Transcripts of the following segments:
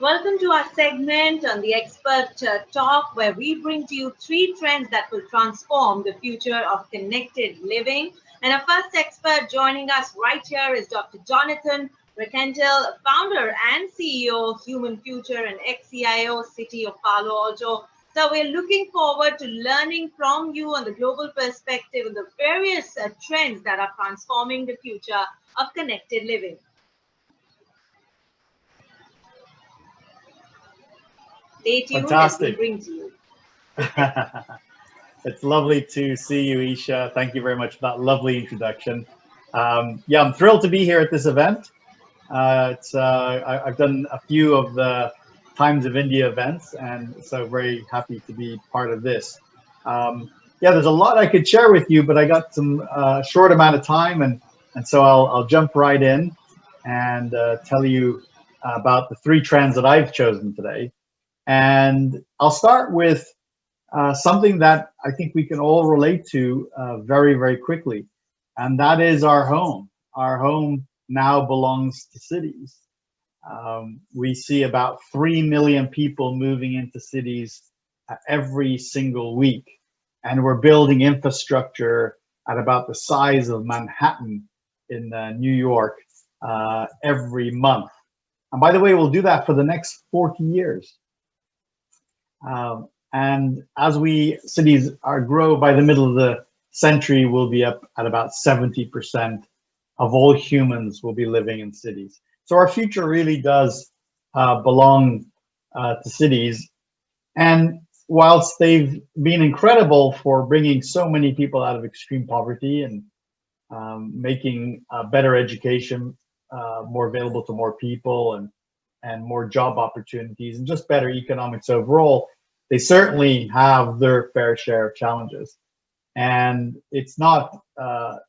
Welcome to our segment on the Expert Talk, where we bring to you three trends that will transform the future of connected living. And our first expert joining us right here is Dr. Jonathan Reichental, founder and CEO of Human Future and ex-CIO City of Palo Alto. So we're looking forward to learning from you on the global perspective and the various trends that are transforming the future of connected living. Stay tuned as we Fantastic. bring to you. It's lovely to see you, Isha. Thank you very much for that lovely introduction. Yeah, I'm thrilled to be here at this event. I've done a few of the Times of India events, and so very happy to be part of this. Yeah, there's a lot I could share with you, but I got some short amount of time, and so I'll jump right in and tell you about the three trends that I've chosen today. And I'll start with something that I think we can all relate to very, very quickly, and that is our home. Our home now belongs to cities. We see about 3 million people moving into cities every single week, and we're building infrastructure at about the size of Manhattan in New York every month. And by the way, we'll do that for the next 40 years. And as cities grow, by the middle of the century, we'll be up at about 70% of all humans will be living in cities. So our future really does belong to cities. And whilst they've been incredible for bringing so many people out of extreme poverty and making better education more available to more people and more job opportunities and just better economics overall, they certainly have their fair share of challenges. And it's not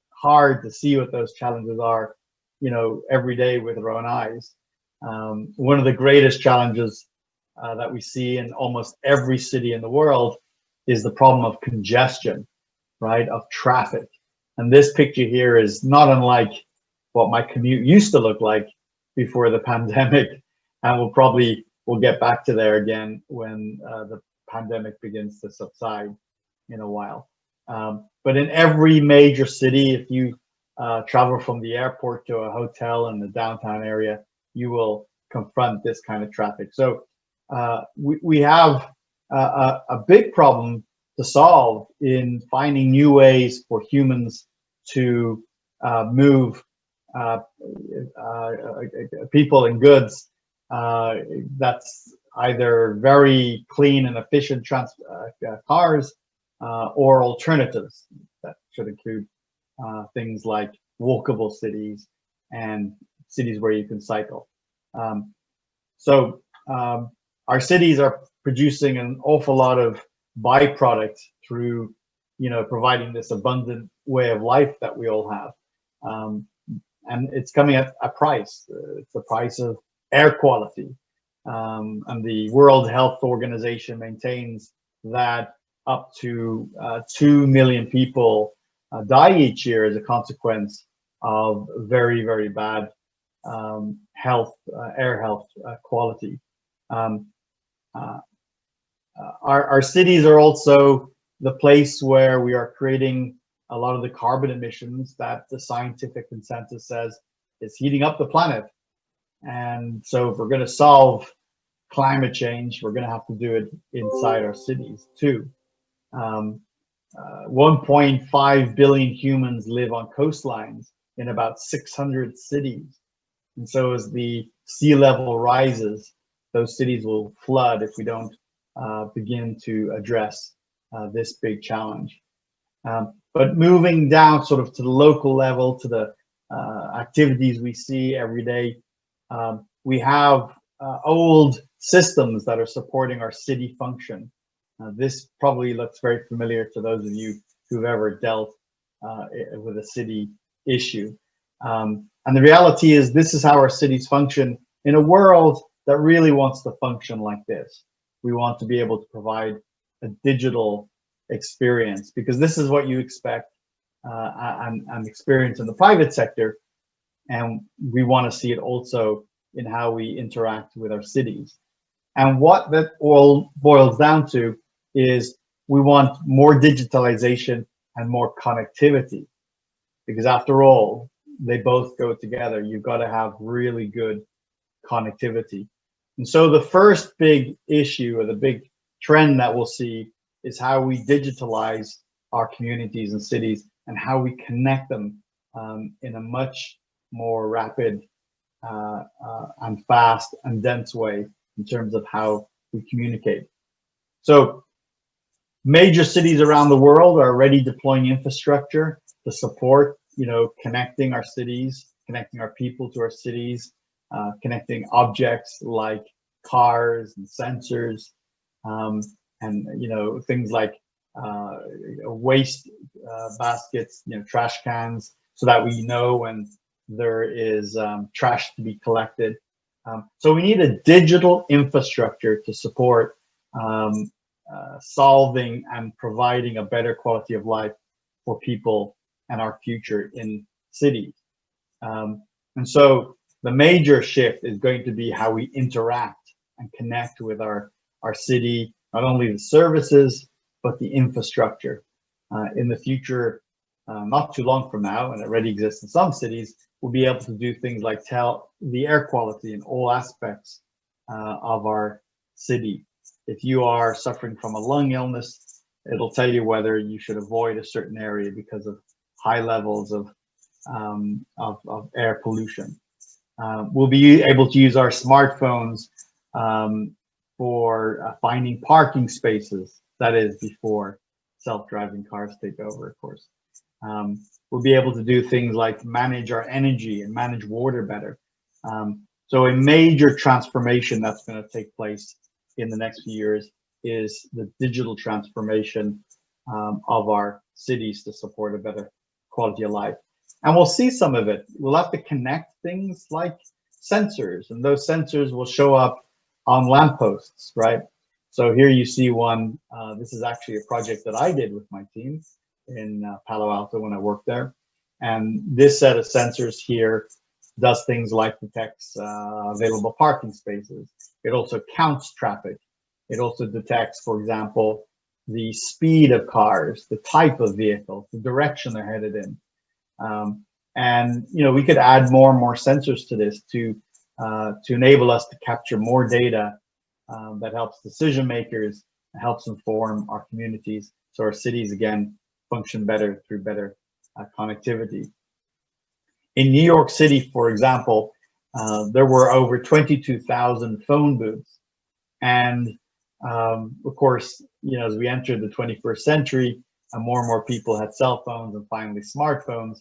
hard to see what those challenges are, every day with our own eyes. One of the greatest challenges that we see in almost every city in the world is the problem of congestion, right, of traffic. And this picture here is not unlike what my commute used to look like before the pandemic. And we'll get back to there again when the pandemic begins to subside in a while. But in every major city, if you travel from the airport to a hotel in the downtown area, you will confront this kind of traffic. So we have a big problem to solve in finding new ways for humans to move people and goods that's either very clean and efficient cars or alternatives that should include things like walkable cities and cities where you can cycle. So our cities are producing an awful lot of byproducts through, providing this abundant way of life that we all have. And it's coming at a price. It's the price of air quality. And the World Health Organization maintains that up to 2 million people die each year as a consequence of very, very bad air health quality. Our cities are also the place where we are creating a lot of the carbon emissions that the scientific consensus says is heating up the planet. And so if we're going to solve climate change, we're going to have to do it inside our cities too. 1.5 billion humans live on coastlines in about 600 cities. And so as the sea level rises, those cities will flood if we don't begin to address this big challenge. But moving down sort of to the local level, to the activities we see every day, we have old systems that are supporting our city function. This probably looks very familiar to those of you who've ever dealt with a city issue. And the reality is this is how our cities function in a world that really wants to function like this. We want to be able to provide a digital experience because this is what you expect and experience in the private sector. And we want to see it also in how we interact with our cities. And what that all boils down to is we want more digitalization and more connectivity, because after all, they both go together. You've got to have really good connectivity. And so the first big issue or the big trend that we'll see is how we digitalize our communities and cities and how we connect them in a much more rapid and fast and dense way in terms of how we communicate. So major cities around the world are already deploying infrastructure to support, connecting our cities, connecting our people to our cities, connecting objects like cars and sensors, and things like waste baskets, trash cans, so that we know when there is trash to be collected. So we need a digital infrastructure to support solving and providing a better quality of life for people and our future in cities. And so the major shift is going to be how we interact and connect with our city, not only the services, but the infrastructure. In the future, not too long from now, and it already exists in some cities, we'll be able to do things like tell the air quality in all aspects of our city. If you are suffering from a lung illness, it'll tell you whether you should avoid a certain area because of high levels of air pollution. We'll be able to use our smartphones for finding parking spaces. That is before self-driving cars take over, of course. We'll be able to do things like manage our energy and manage water better. So a major transformation that's going to take place in the next few years is the digital transformation of our cities to support a better quality of life. And we'll see some of it. We'll have to connect things like sensors, and those sensors will show up on lampposts, right? So here you see one. This is actually a project that I did with my team in Palo Alto when I worked there. And this set of sensors here does things like detects available parking spaces. It also counts traffic. It also detects, for example, the speed of cars, the type of vehicle, the direction they're headed in. And we could add more and more sensors to this to enable us to capture more data that helps decision makers, helps inform our communities, so our cities again function better through better connectivity. In New York City, for example, there were over 22,000 phone booths, and of course, as we entered the 21st century, and more people had cell phones and finally smartphones.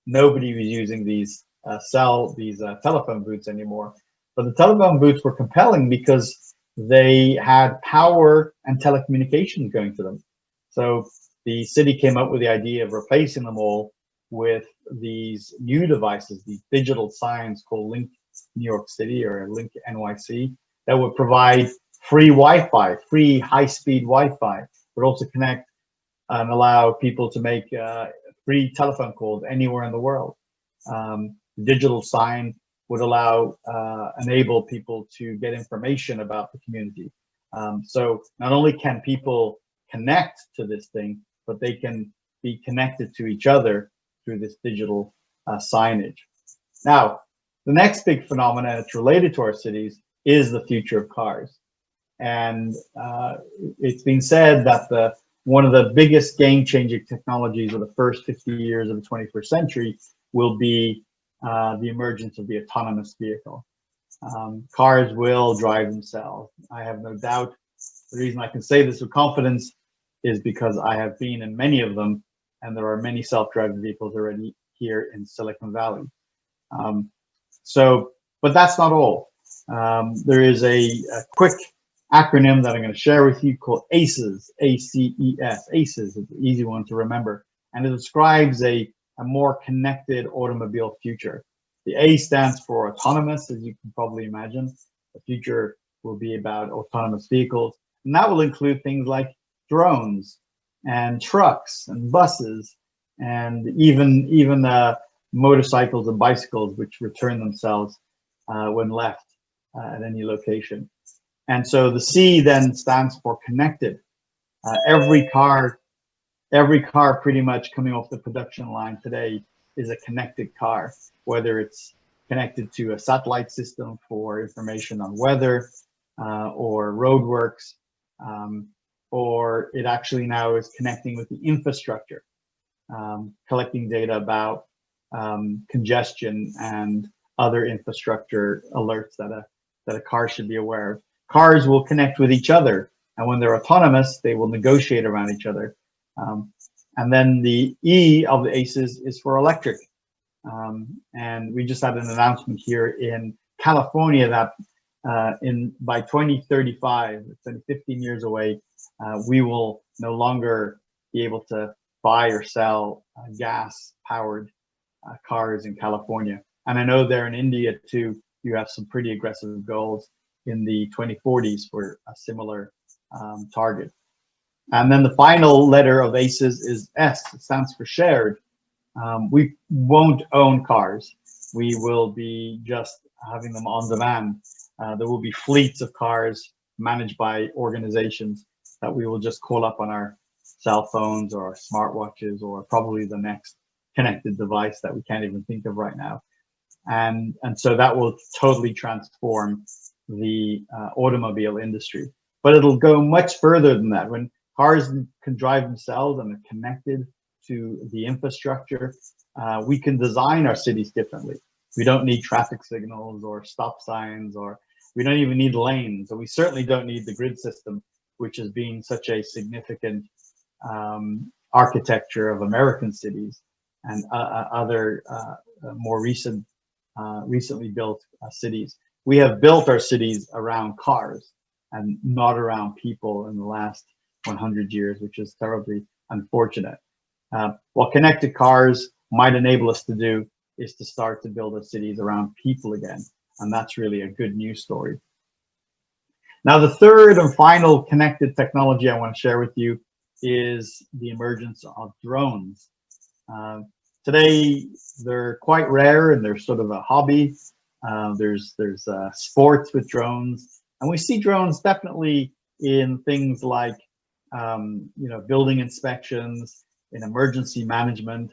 Nobody was using these telephone booths anymore. But the telephone booths were compelling because they had power and telecommunications going to them. So the city came up with the idea of replacing them all with these new devices, these digital signs called Link New York City or Link NYC, that would provide free Wi-Fi, free high-speed Wi-Fi, but also connect and allow people to make free telephone calls anywhere in the world. Digital sign would enable people to get information about the community. So not only can people connect to this thing, but they can be connected to each other through this digital signage. Now, the next big phenomenon that's related to our cities is the future of cars. And it's been said that one of the biggest game-changing technologies of the first 50 years of the 21st century will be the emergence of the autonomous vehicle. Cars will drive themselves. I have no doubt. The reason I can say this with confidence is because I have been in many of them, and there are many self-driving vehicles already here in Silicon Valley. But that's not all. There is a quick acronym that I'm going to share with you called ACES, A-C-E-S. ACES is an easy one to remember, and it describes a more connected automobile future. The A stands for autonomous, as you can probably imagine. The future will be about autonomous vehicles, and that will include things like drones and trucks and buses and even motorcycles and bicycles, which return themselves when left at any location. And so the C then stands for connected. Every car pretty much coming off the production line today is a connected car, whether it's connected to a satellite system for information on weather or roadworks, or it actually now is connecting with the infrastructure, collecting data about congestion and other infrastructure alerts that a car should be aware of. Cars will connect with each other, and when they're autonomous, they will negotiate around each other. And then the E of the ACES is for electric. And we just had an announcement here in California that by 2035, it's only 15 years away, we will no longer be able to buy or sell gas-powered cars in California. And I know there in India too, you have some pretty aggressive goals in the 2040s for a similar target. And then the final letter of ACES is S. It stands for shared. We won't own cars. We will be just having them on demand. There will be fleets of cars managed by organizations that we will just call up on our cell phones or our smartwatches, or probably the next connected device that we can't even think of right now. And so that will totally transform the automobile industry. But it'll go much further than that. When cars can drive themselves and are connected to the infrastructure, we can design our cities differently. We don't need traffic signals or stop signs, or we don't even need lanes. So we certainly don't need the grid system, which has been such a significant architecture of American cities and other more recently built cities. We have built our cities around cars and not around people in the last 100 years, which is terribly unfortunate. What connected cars might enable us to do is to start to build our cities around people again. And that's really a good news story. Now, the third and final connected technology I want to share with you is the emergence of drones. Today, they're quite rare and they're sort of a hobby. There's sports with drones, and we see drones definitely in things like building inspections, in emergency management,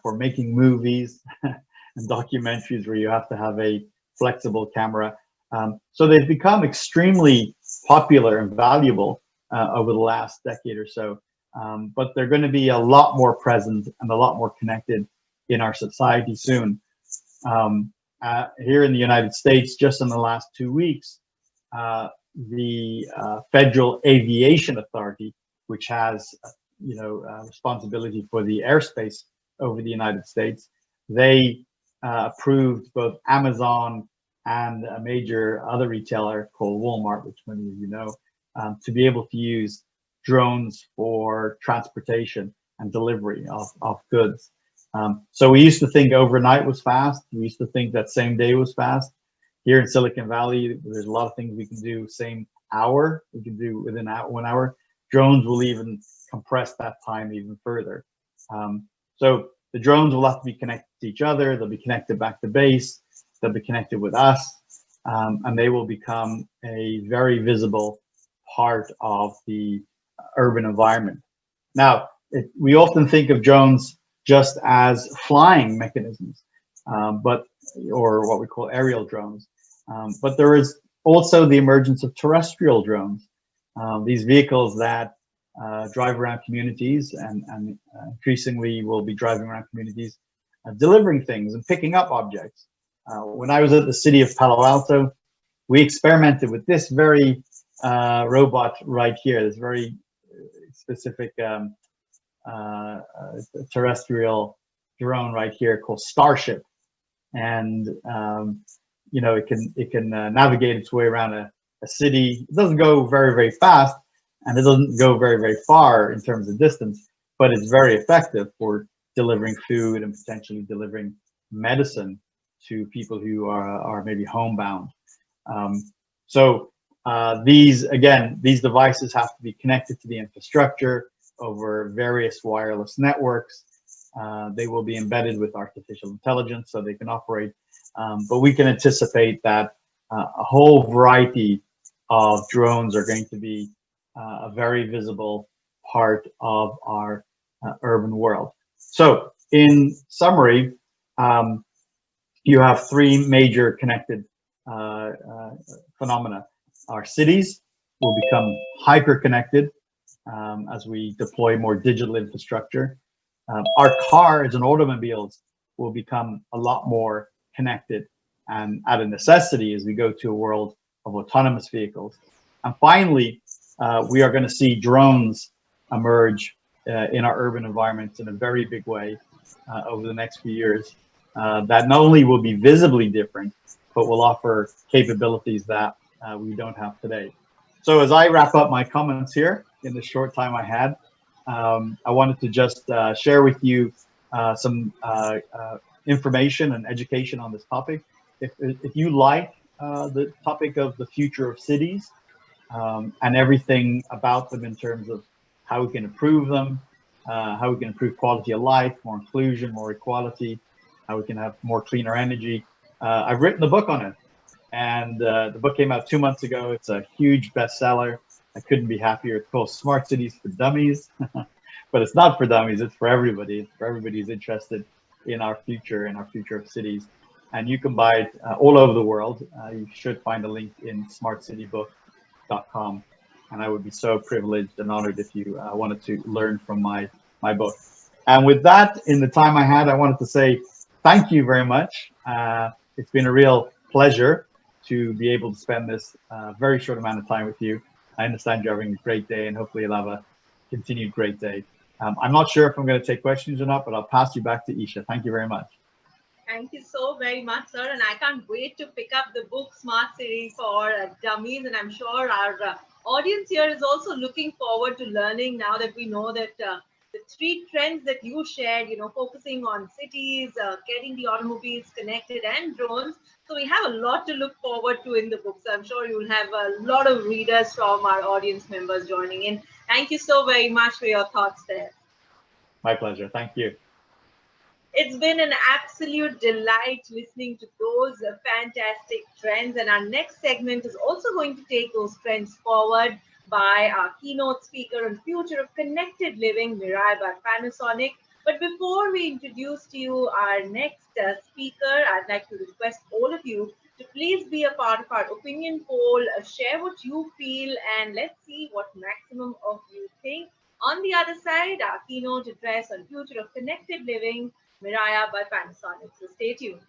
for making movies and documentaries where you have to have a flexible camera. So they've become extremely popular and valuable over the last decade or so. But they're going to be a lot more present and a lot more connected in our society soon. Here in the United States, just in the last 2 weeks, the Federal Aviation Authority, which has responsibility for the airspace over the United States, they approved both Amazon and a major other retailer called Walmart, which many of you know, to be able to use drones for transportation and delivery of goods. So we used to think overnight was fast. We used to think that same day was fast. Here in Silicon Valley, there's a lot of things we can do same hour. We can do within 1 hour. Drones will even compress that time even further. So the drones will have to be connected to each other. They'll be connected back to base. They'll be connected with us, and they will become a very visible part of the urban environment. Now, we often think of drones just as flying mechanisms, or what we call aerial drones. But there is also the emergence of terrestrial drones, these vehicles that drive around communities and increasingly will be driving around communities, delivering things and picking up objects. When I was at the city of Palo Alto, we experimented with this very robot right here, this very specific terrestrial drone right here called Starship. And it can navigate its way around a city. It doesn't go very, very fast, and it doesn't go very, very far in terms of distance, but it's very effective for delivering food and potentially delivering medicine to people who are maybe homebound. These devices have to be connected to the infrastructure over various wireless networks. They will be embedded with artificial intelligence so they can operate. But we can anticipate that a whole variety of drones are going to be a very visible part of our urban world. So, in summary, um, you have three major connected phenomena. Our cities will become hyper connected as we deploy more digital infrastructure. Our cars and automobiles will become a lot more connected and at a necessity as we go to a world of autonomous vehicles. And finally, we are going to see drones emerge in our urban environments in a very big way over the next few years that not only will be visibly different, but will offer capabilities that we don't have today. So as I wrap up my comments here in the short time I had, I wanted to just share with you some information and education on this topic. If you like the topic of the future of cities and everything about them in terms of how we can improve them, how we can improve quality of life, more inclusion, more equality, how we can have more cleaner energy, I've written a book on it. And the book came out 2 months ago. It's a huge bestseller. I couldn't be happier. It's called Smart Cities for Dummies, but it's not for dummies. It's for everybody. It's for everybody who's interested in our future of cities. And you can buy it all over the world. You should find a link in smartcitybook.com. And I would be so privileged and honored if you wanted to learn from my book. And with that, in the time I had, I wanted to say thank you very much. It's been a real pleasure to be able to spend this very short amount of time with you. I understand you're having a great day, and hopefully you'll have a continued great day. I'm not sure if I'm going to take questions or not, but I'll pass you back to Isha. Thank you very much. Thank you so very much, sir. And I can't wait to pick up the book Smart City for Dummies. And I'm sure our audience here is also looking forward to learning now that we know that the three trends that you shared, focusing on cities, getting the automobiles connected, and drones. So we have a lot to look forward to in the book. So I'm sure you'll have a lot of readers from our audience members joining in. Thank you so very much for your thoughts there. My pleasure. Thank you. It's been an absolute delight listening to those fantastic trends. And our next segment is also going to take those trends forward by our keynote speaker on future of connected living, Mirai by Panasonic. But before we introduce to you our next speaker, I'd like to request all of you to please be a part of our opinion poll, share what you feel, and let's see what maximum of you think. On the other side, our keynote address on future of connected living, Miraya by Panasonic. So stay tuned.